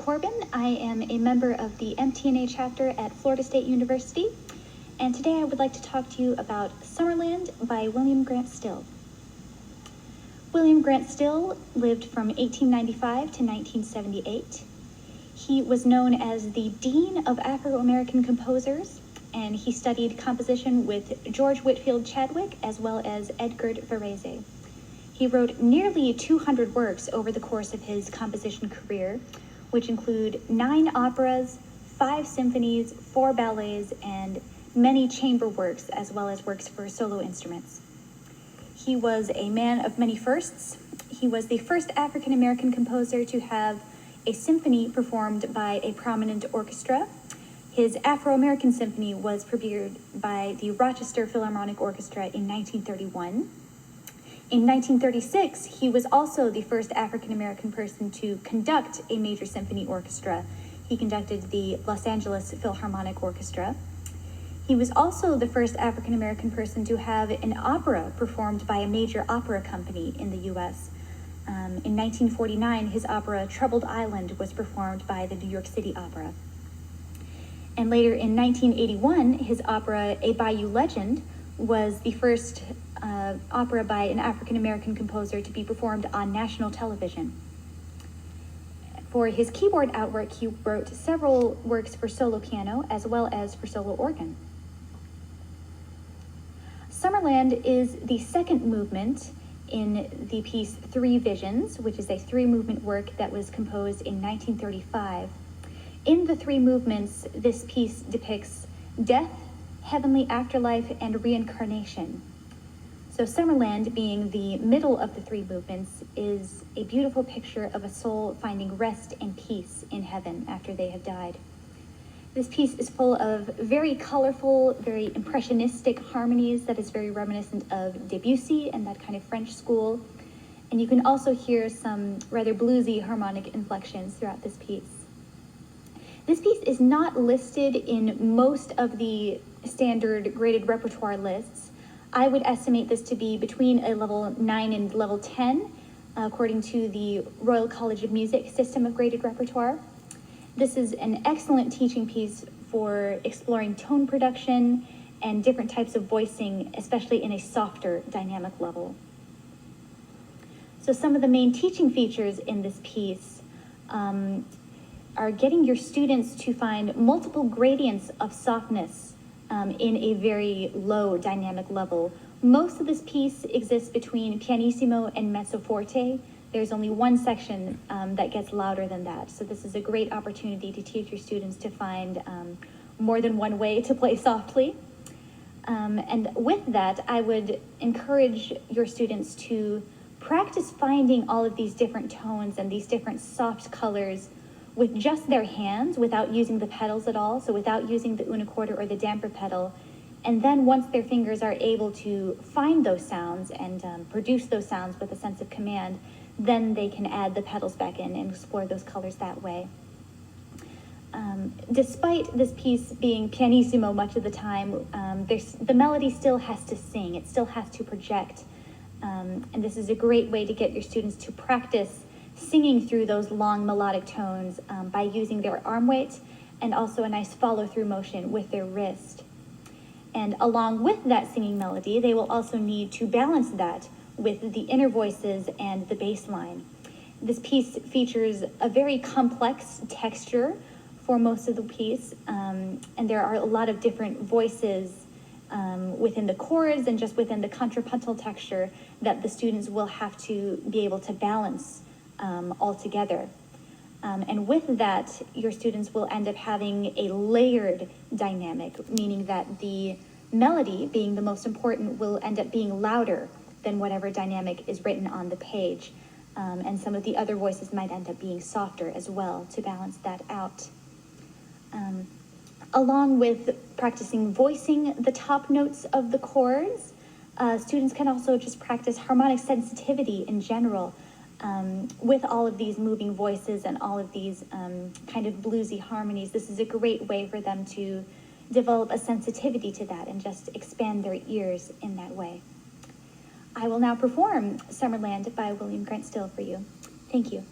Corbin. I am a member of the MTNA chapter at Florida State University, and today I would like to talk to you about Summerland by William Grant Still. William Grant Still lived from 1895 to 1978. He was known as the Dean of Afro-American Composers, and he studied composition with George Whitfield Chadwick as well as Edgar Varese. He wrote nearly 200 works over the course of his composition career, which include 9 operas, 5 symphonies, 4 ballets, and many chamber works, as well as works for solo instruments. He was a man of many firsts. He was the first African-American composer to have a symphony performed by a prominent orchestra. His Afro-American symphony was premiered by the Rochester Philharmonic Orchestra in 1931. In 1936, he was also the first African-American person to conduct a major symphony orchestra. He conducted the Los Angeles Philharmonic Orchestra. He was also the first African-American person to have an opera performed by a major opera company in the U.S. In 1949, his opera Troubled Island was performed by the New York City Opera. And later in 1981, his opera A Bayou Legend was the first opera by an African-American composer to be performed on national television. For his keyboard outwork, he wrote several works for solo piano as well as for solo organ. Summerland is the second movement in the piece Three Visions, which is a 3-movement work that was composed in 1935. In the 3 movements, this piece depicts death, heavenly afterlife, and reincarnation. So Summerland, being the middle of the 3 movements, is a beautiful picture of a soul finding rest and peace in heaven after they have died. This piece is full of very colorful, very impressionistic harmonies that is very reminiscent of Debussy and that kind of French school. And you can also hear some rather bluesy harmonic inflections throughout this piece. This piece is not listed in most of the standard graded repertoire lists. I would estimate this to be between a level 9 and level 10, according to the Royal College of Music system of graded repertoire. This is an excellent teaching piece for exploring tone production and different types of voicing, especially in a softer dynamic level. So some of the main teaching features in this piece are getting your students to find multiple gradients of softness in a very low dynamic level. Most of this piece exists between pianissimo and mezzo forte. There's only one section that gets louder than that. So this is a great opportunity to teach your students to find more than one way to play softly. And with that, I would encourage your students to practice finding all of these different tones and these different soft colors with just their hands, without using the pedals at all, so without using the unicorder or the damper pedal. And then once their fingers are able to find those sounds and produce those sounds with a sense of command, then they can add the pedals back in and explore those colors that way. Despite this piece being pianissimo much of the time, the melody still has to sing, it still has to project. And this is a great way to get your students to practice singing through those long melodic tones by using their arm weight and also a nice follow-through motion with their wrist. And along with that singing melody, they will also need to balance that with the inner voices and the bass line. This piece features a very complex texture for most of the piece, and there are a lot of different voices within the chords and just within the contrapuntal texture that the students will have to be able to balance all together. And with that, your students will end up having a layered dynamic, meaning that the melody, being the most important, will end up being louder than whatever dynamic is written on the page. And some of the other voices might end up being softer as well to balance that out. Along with practicing voicing the top notes of the chords, students can also just practice harmonic sensitivity in general. With all of these moving voices and all of these kind of bluesy harmonies, this is a great way for them to develop a sensitivity to that and just expand their ears in that way. I will now perform Summerland by William Grant Still for you. Thank you.